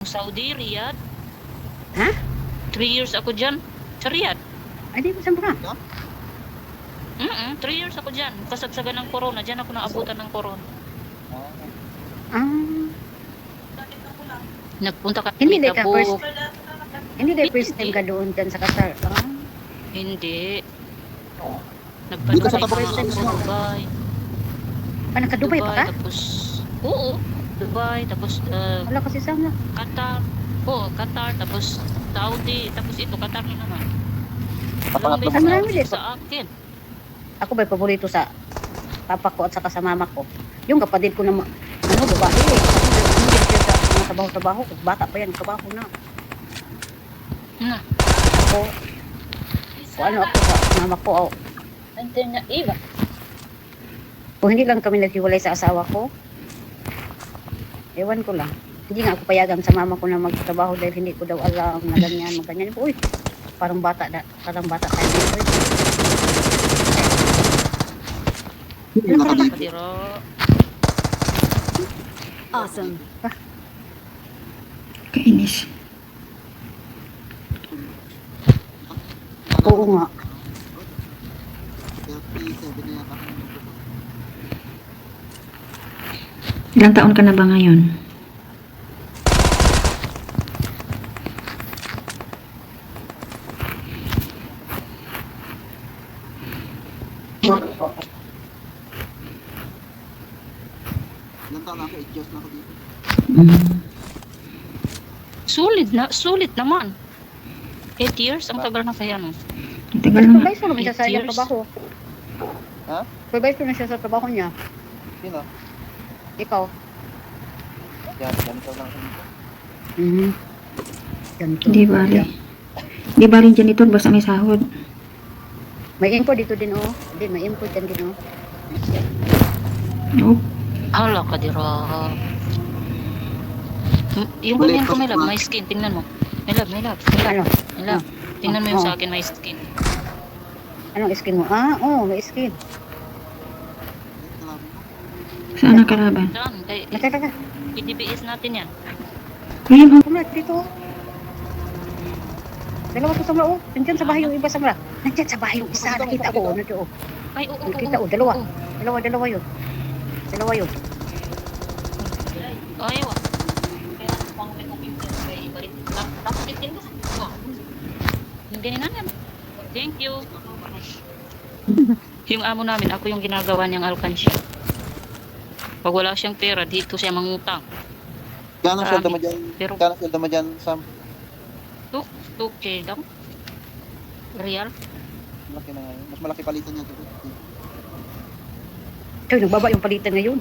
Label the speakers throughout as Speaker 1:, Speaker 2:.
Speaker 1: Saudi, Riyadh.
Speaker 2: Ha?
Speaker 1: 3 years ako dyan. Sa Riyadh.
Speaker 2: Ay, di ba saan ka?
Speaker 1: 3 years ako dyan. Kasagsagan ng corona. Dyan ako naabutan ng corona.
Speaker 2: Ah,
Speaker 1: Nagpunta ka
Speaker 2: hindi
Speaker 1: sa
Speaker 2: ka first, hindi na first time ka doon dyan sa Qatar. Ah,
Speaker 1: Hindi.
Speaker 3: Hindi ka sa
Speaker 1: Nagpadugay
Speaker 3: Dubai.
Speaker 1: pa ako sa Dubai.
Speaker 2: naka-Dubai pa ka?
Speaker 1: Tapos, oo. Dubai, tapos
Speaker 2: Wala kasi sana.
Speaker 1: Qatar. Oo, Qatar, tapos Saudi, tapos ito, Qatar na naman. Walang
Speaker 3: Papangatlo
Speaker 1: may
Speaker 3: mo na.
Speaker 2: Marami dito.
Speaker 1: sa akin.
Speaker 2: Ako ba paborito sa papa ko at saka sa mama ko. Yung kapatid ko na babae eh. Hindi siya sa mga trabaho-trabaho. Bata pa yan, trabaho na.
Speaker 1: Na.
Speaker 2: Ako, kung ano ako sa mama ko. Oh.
Speaker 1: Andiyan na Eva.
Speaker 2: Kung hindi lang kami naghiwalay sa asawa ko, ewan ko lang. Hindi nga ako payagan sa mama ko na magtrabaho dahil hindi ko daw alam na ganyan, ganyan. Uy, parang bata tayo dito.
Speaker 1: Kadiro.
Speaker 2: Awesome.
Speaker 4: Kainis.
Speaker 2: Oo nga.
Speaker 4: Ilang taon ka na ba ngayon?
Speaker 3: Ilang taon na ako, 8 years na ako dito.
Speaker 1: Sulit naman. 8 years, ang tagal na kaya no.
Speaker 4: Tagal na.
Speaker 2: Supervisor naman siya sa
Speaker 1: 8
Speaker 2: iyang
Speaker 1: years.
Speaker 2: trabaho.
Speaker 3: Ha?
Speaker 2: Supervisor na siya sa trabaho niya.
Speaker 3: Sino?
Speaker 2: Ikaw.
Speaker 3: Yan, ganito lang.
Speaker 2: Ganito.
Speaker 4: Di bali. Di bali janitor basta may sahod.
Speaker 2: May info dito din oh. Hindi, may info dyan din oh.
Speaker 4: Nope.
Speaker 1: Hala, Kadiro. Yung ganyan ko, may love, may skin. Tingnan mo. May love.
Speaker 2: Ano?
Speaker 1: May love. Tingnan mo yung
Speaker 2: Oh.
Speaker 1: sa akin, may skin.
Speaker 2: Anong skin mo? Ah, oh, may skin.
Speaker 4: Saan ang kalaban?
Speaker 1: Saan? Kay
Speaker 2: Nakaka.
Speaker 1: PDBS natin yan.
Speaker 4: Ayun oh.
Speaker 2: Kumlat dito oh. Dalawa to samla oh. Nandiyan sa bahay yung iba samla. Nandiyan sa bahay yung isa. Nakita ko. Nandiyan oh.
Speaker 1: Ay, oo.
Speaker 2: Nakita oh. Dalawa. Dalawa yun. Dalawa yun.
Speaker 1: Ay, wa. Kaya pang may computer kay ibalik. Dapat itin ka. Yung ganyan yan. Thank you. Yung amo namin, ako yung ginagawa niyang alkansya. Pag wala siyang pera, dito siya mangutang.
Speaker 3: Gano'ng sweldo mo dyan?
Speaker 1: Pero-
Speaker 3: Gano'ng sweldo mo dyan, Sam?
Speaker 1: 2K lang. Real.
Speaker 3: Malaki na ngayon. Mas malaki palitan niya dito.
Speaker 2: Ay, nagbaba yung palitan ngayon.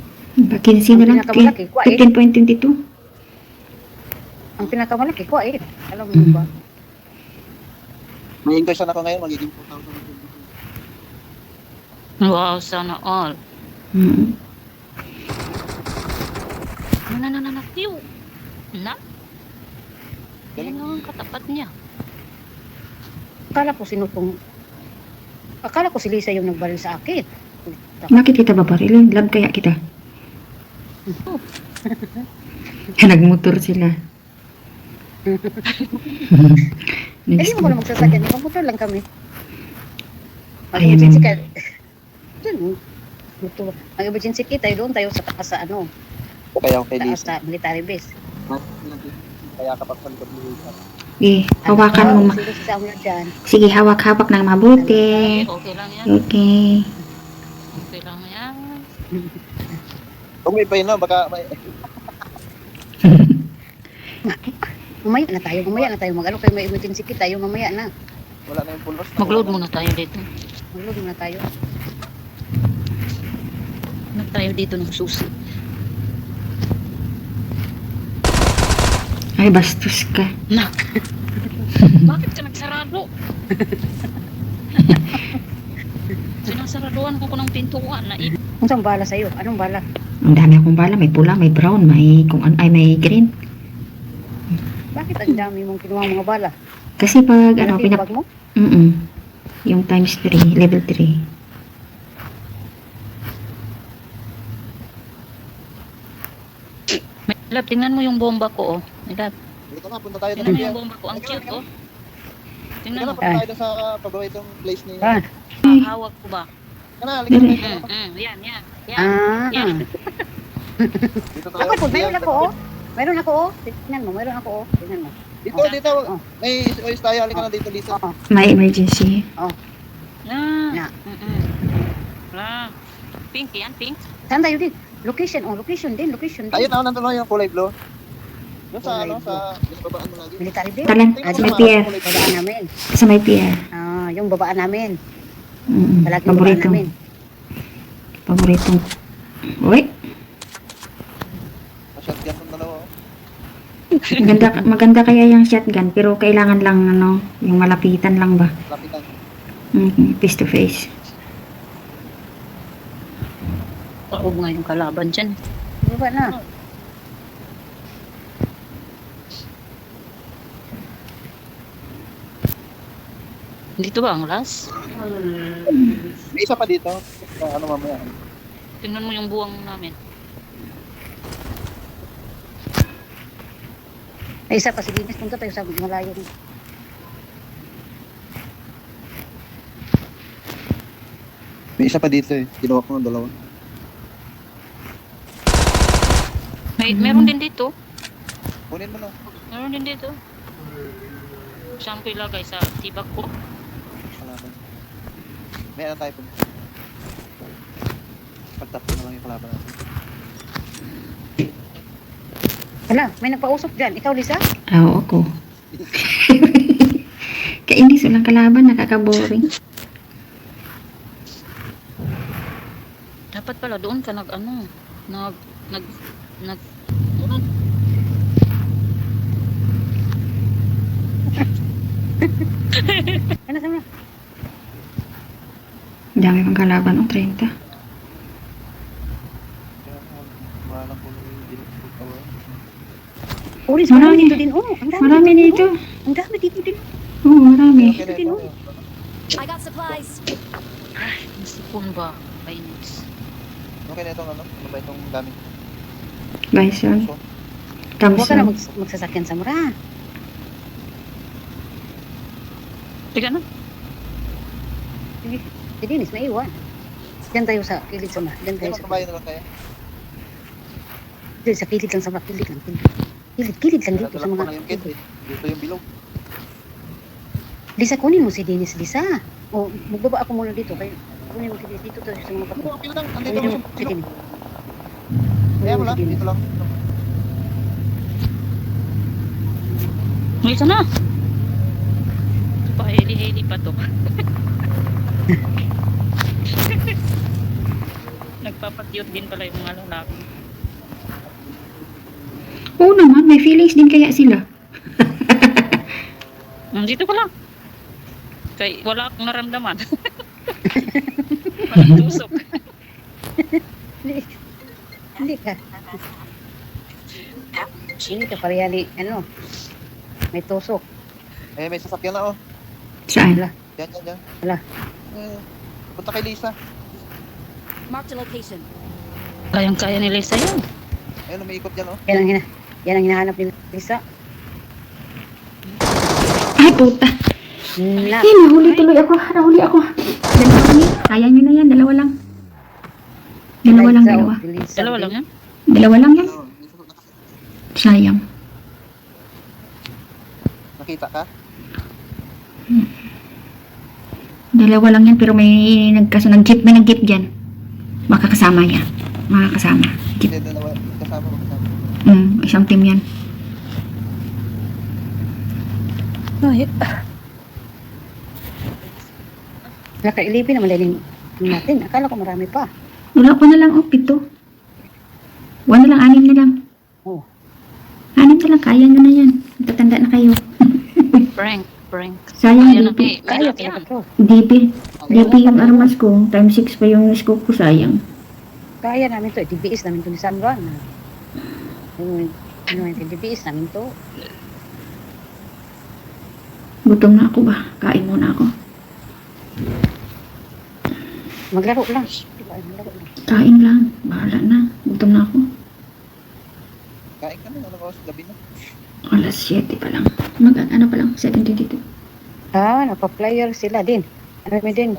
Speaker 4: Vacancy na lang.
Speaker 2: Pinakamalaki, kuha eh.
Speaker 4: 15.22.
Speaker 2: Ang pinakamalaki, kuha eh. Alam mo ba?
Speaker 3: May increase na ako ngayon, magiging 4,000 na dito.
Speaker 1: Wow, sana all. Na. Piu. Na? Yan ang katapat niya.
Speaker 2: Akala ko si Lisa yung nagbaril sa akin.
Speaker 4: Bakit kita babarilin? Love kaya kita. Nagmotor sila.
Speaker 2: Hindi mo ko na magsasakyan. Ikaw lang kami.
Speaker 4: Ay,
Speaker 2: Mag-emergency
Speaker 4: ma'am.
Speaker 2: ka. Diyan, motor. Mag-emergency kit tayo doon. Tayo sa taas sa ano.
Speaker 3: Kaya okay,
Speaker 2: Taas
Speaker 3: Lisa.
Speaker 2: sa military base.
Speaker 3: Kaya kapag sa likod ni Lisa.
Speaker 4: Hawakan mo.
Speaker 2: Sige, sasama na dyan.
Speaker 4: Sige, hawak-hawak ng mabuti.
Speaker 1: Okay lang yan.
Speaker 4: Okay.
Speaker 1: Okay lang yan.
Speaker 3: Kung may pain na, baka may...
Speaker 2: Mamaya na tayo. Mag-ano kayo may emergency kit tayo. Mamaya na.
Speaker 3: Wala na yung pulros.
Speaker 1: Mag-load muna tayo dito.
Speaker 2: Mag-load na tayo.
Speaker 1: Mag tayo dito ng susi.
Speaker 4: Ay, bastos ka.
Speaker 1: Na. Bakit ka nagsarado? Sinasaraduan ko ng pintuan na
Speaker 2: Anong bala sa'yo? Anong bala?
Speaker 4: Ang dami akong bala. May pula, may brown, may kung ano, ay may green.
Speaker 2: Bakit ang dami mong kinuha mga bala?
Speaker 4: Kasi pag ano,
Speaker 2: Malaki yung bag mo?
Speaker 4: yung times 3, level 3.
Speaker 1: Love, tingnan mo yung bomba ko, oh. Love.
Speaker 3: Dito na, punta tayo
Speaker 1: Tingnan mo
Speaker 3: doon.
Speaker 1: yung bomba ko. Ang cute, oh.
Speaker 3: Dito
Speaker 1: Tingnan
Speaker 3: na,
Speaker 1: mo.
Speaker 3: punta tayo doon sa paboritong place ni...
Speaker 2: Ah,
Speaker 1: Hawak ko ba?
Speaker 3: Kana, halika na tayo.
Speaker 1: Yan, yan. Yan.
Speaker 2: ah.
Speaker 1: Yan.
Speaker 3: Dito tayo.
Speaker 2: Ako po, mayroon ako oh. Mayroon ako oh. Tingnan mo, mayroon ako oh. Tingnan mo.
Speaker 3: Dito,
Speaker 1: Oh.
Speaker 3: dito.
Speaker 2: Oh.
Speaker 3: May oyster tayo. Halika na dito, Lisa.
Speaker 2: Oo.
Speaker 4: May emergency.
Speaker 1: Ah.
Speaker 2: Na.
Speaker 1: Ah. Pink yan, pink.
Speaker 2: Saan tayo din? Location, oh, location din.
Speaker 3: Ayun, ako nandun yung kulay blue. Doon sa,
Speaker 2: Kulay
Speaker 3: ano, sa... Yung babaan mo lagi.
Speaker 2: Military din.
Speaker 4: Talan,
Speaker 3: Tingnan
Speaker 4: sa
Speaker 3: mo
Speaker 4: may
Speaker 3: sa
Speaker 4: pier.
Speaker 3: kulay blue.
Speaker 2: Babaan namin.
Speaker 4: Sa may pier.
Speaker 2: Ah, yung babaan namin.
Speaker 4: Mm,
Speaker 2: Talagang babaan
Speaker 4: paborito.
Speaker 2: namin.
Speaker 4: Paborito. Uy,
Speaker 3: Shotgun ng dalawa. oh.
Speaker 4: maganda kaya yung shotgun, pero kailangan lang, ano, yung malapitan lang ba?
Speaker 3: Lapitan.
Speaker 4: Face to face.
Speaker 1: Huwag nga yung kalaban dyan.
Speaker 2: Baba na.
Speaker 1: Dito ba ang last?
Speaker 3: May isa pa dito. Ano mamaya.
Speaker 1: Tingnan mo yung buwang namin.
Speaker 2: Ay, isa pa si Dinis. Punta tayo sa malayo.
Speaker 3: May isa pa dito eh. Ginawa ko ng dalawa.
Speaker 1: Meron din dito.
Speaker 3: Kunin mo na.
Speaker 1: Meron din dito. Saan ko ilagay? Sa tibak ko?
Speaker 3: Kalaban. May ano tayo po. Pagtap na lang yung kalaban natin.
Speaker 2: Hala, may nagpausok dyan. Ikaw, Lisa?
Speaker 4: Oo, ako. Kainis walang kalaban, nakaka-boring.
Speaker 1: Dapat pala doon ka nag-ano. Nag...
Speaker 2: Ano sa mga?
Speaker 4: Dami pang kalaban, 30.
Speaker 3: Kaya wala lang po yung diniputawa.
Speaker 2: Pulis,
Speaker 4: Marami.
Speaker 2: marami dito din. Oh, ang dami
Speaker 4: Marami dito.
Speaker 2: Ang dami dito din.
Speaker 4: Oo, marami.
Speaker 3: Okay na ito.
Speaker 5: I got supplies.
Speaker 1: Nasipon ba? Kainis.
Speaker 3: Okay na itong ano. Ano ba itong gamit?
Speaker 4: Bison.
Speaker 3: So,
Speaker 2: Huwag ka na
Speaker 4: Thompson.
Speaker 2: magsasakyan sa mura.
Speaker 1: Tiga na.
Speaker 2: Si Dinis, may iwan. Diyan tayo sa kilid sa mura. Diyan tayo
Speaker 3: Kaya
Speaker 2: sa
Speaker 3: magkabayan na lang kaya.
Speaker 2: Diyan sa kilid lang sa mura. Kilid lang. Kilid lang dito sa
Speaker 3: Nadala ko
Speaker 2: mga...
Speaker 3: na yung kid eh. Dito yung bilog.
Speaker 2: Lisa, kunin mo si Dinis, Lisa. O, magbaba ako muna dito. Kaya kunin mo si Dinis dito tayo sa mga
Speaker 3: Ano
Speaker 2: pato.
Speaker 3: ba? Okay lang. Andito
Speaker 2: Kunin
Speaker 3: lang
Speaker 2: mo
Speaker 3: sa
Speaker 2: si
Speaker 3: bilog.
Speaker 2: Dinis.
Speaker 3: Kaya
Speaker 2: Kunin
Speaker 3: mo
Speaker 2: mo
Speaker 3: lang.
Speaker 2: si Dinis.
Speaker 3: Dito lang.
Speaker 1: May isa na. Pahili-hili pa to. Nagpapatyot din pala yung mga lalaki.
Speaker 4: Oo naman, may feelings din kaya sila.
Speaker 1: Dito ka lang. Kay wala akong naramdaman. Walang tusok.
Speaker 2: Hindi ka. Hindi ka parehali. Ano? May tusok.
Speaker 3: Eh, may sasakyan na oh.
Speaker 4: Saan?
Speaker 3: Yan, yan, yan.
Speaker 2: Wala.
Speaker 3: Punta kay Lisa.
Speaker 5: Marked a location.
Speaker 1: Kayang-kaya ni Lisa yun.
Speaker 3: Ayun, umiikot yan oh.
Speaker 2: Yan ang hinahanap ni Lisa.
Speaker 4: Ay, puta.
Speaker 2: Na.
Speaker 4: Eh, nahuli tuloy ako. Nahuli ako. Dalawa kami. Kaya nyo na yan. Dalawa lang. Dalawa lang,
Speaker 2: Lisa,
Speaker 4: dalawa.
Speaker 2: oh, Lisa.
Speaker 1: Dalawa lang yan.
Speaker 4: Dalawa lang yan.
Speaker 3: Ano,
Speaker 4: Sayang.
Speaker 3: nakita ka?
Speaker 4: Dalawa lang yan, pero may nag-jeep dyan. Makakasama niya. Makakasama. Jeep.
Speaker 3: Hindi, dalawa. Kasama.
Speaker 4: Isang team yan.
Speaker 2: Nakailipin naman din natin. Akala ko marami pa.
Speaker 4: Wala ko na lang, 7. 1 na lang, 6 na lang.
Speaker 2: Oh.
Speaker 4: 6 na lang, kaya nyo na yan. Tatanda na kayo.
Speaker 1: Prank.
Speaker 4: Sayang,
Speaker 1: Ayan na,
Speaker 4: DP.
Speaker 1: may
Speaker 2: Kaya
Speaker 1: lock yan.
Speaker 2: talaga to.
Speaker 4: DP yung armas ko. Times 6 pa yung scope ko, sayang.
Speaker 2: Kaya namin to. DBS namin to ni San Juan. Ano yung DBS namin to.
Speaker 4: Gutom na ako ba? Kain muna ako.
Speaker 2: Maglaro lang. Diba? Maglaro lang.
Speaker 4: Kain lang. Bahala na. Gutom na ako.
Speaker 3: Kain ka na. Ano ba? Gabi na.
Speaker 4: Alas 7 pa lang. Ano pa lang? 7:22.
Speaker 2: Ah, napa-player sila din. Ano mo din?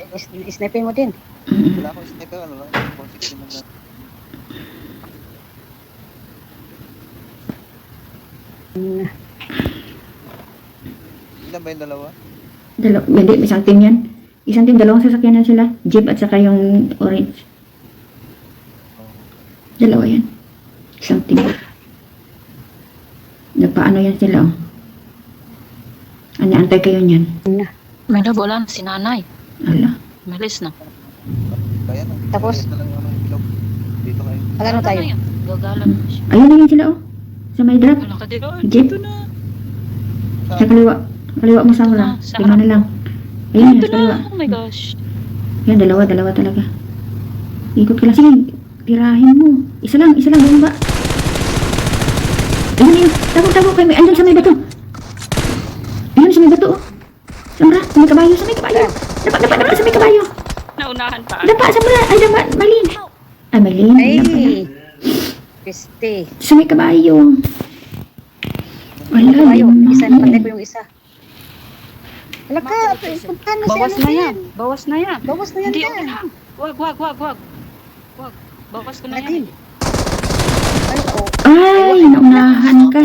Speaker 2: Sniping mo din.
Speaker 4: Mm.
Speaker 3: Wala akong sniper, ano lang. 460 lang.
Speaker 2: Hmm.
Speaker 3: Ilan ba yung dalawa?
Speaker 4: Hindi, isang team yan. Isang team, dalawang sasakyan na sila. Jeep at saka yung orange. Dalawa yan. Isang team. Nagpaano yan sila, oh. Antay kayo niyan.
Speaker 1: May nabolan si nanay.
Speaker 4: Ala.
Speaker 1: Malis na.
Speaker 3: Kaya na.
Speaker 2: Tapos?
Speaker 3: Kaya na lang ano, ilog. Dito kayo.
Speaker 2: Ano tayo?
Speaker 1: Gagalan na siya.
Speaker 4: Ayun na yan sila, oh. Sa may drop.
Speaker 1: Wala ka dito.
Speaker 4: Jeep.
Speaker 1: Dito na.
Speaker 4: Sa kaliwa. Kaliwa mo sa wala.
Speaker 1: Sa
Speaker 4: Lima na lang. Ayun yan,
Speaker 1: Dito
Speaker 4: sa kaliwa.
Speaker 1: na. Oh my gosh.
Speaker 4: Yan, dalawa talaga. Ikot ka lang. Sige, tirahin mo. Isa lang, bumaba. Ayun. Tago kayo. Andyan sa may bato. Ayun, sa may bato, oh. Samra, sa may kabayo. Dapat sa may kabayo.
Speaker 1: Naunahan pa.
Speaker 4: Dapa, Samra. Ay, dapa, Malin. Ay, Malin.
Speaker 2: Ay!
Speaker 4: Ayan pala.
Speaker 2: Piste.
Speaker 4: Sa may kabayo. Wala,
Speaker 2: Tayo,
Speaker 4: lima.
Speaker 2: isa na patay ko yung isa. Wala ka, puntahan mo si
Speaker 1: Bawas
Speaker 2: ano
Speaker 1: na
Speaker 2: yan.
Speaker 1: yan. Bawas na yan.
Speaker 2: Bawas na yan
Speaker 1: Hindi,
Speaker 2: ka.
Speaker 1: okay lang. Wag. Wag. Bawas ko na
Speaker 2: Natin.
Speaker 1: yan.
Speaker 2: Ay, oo.
Speaker 4: Ay, naunahan ka.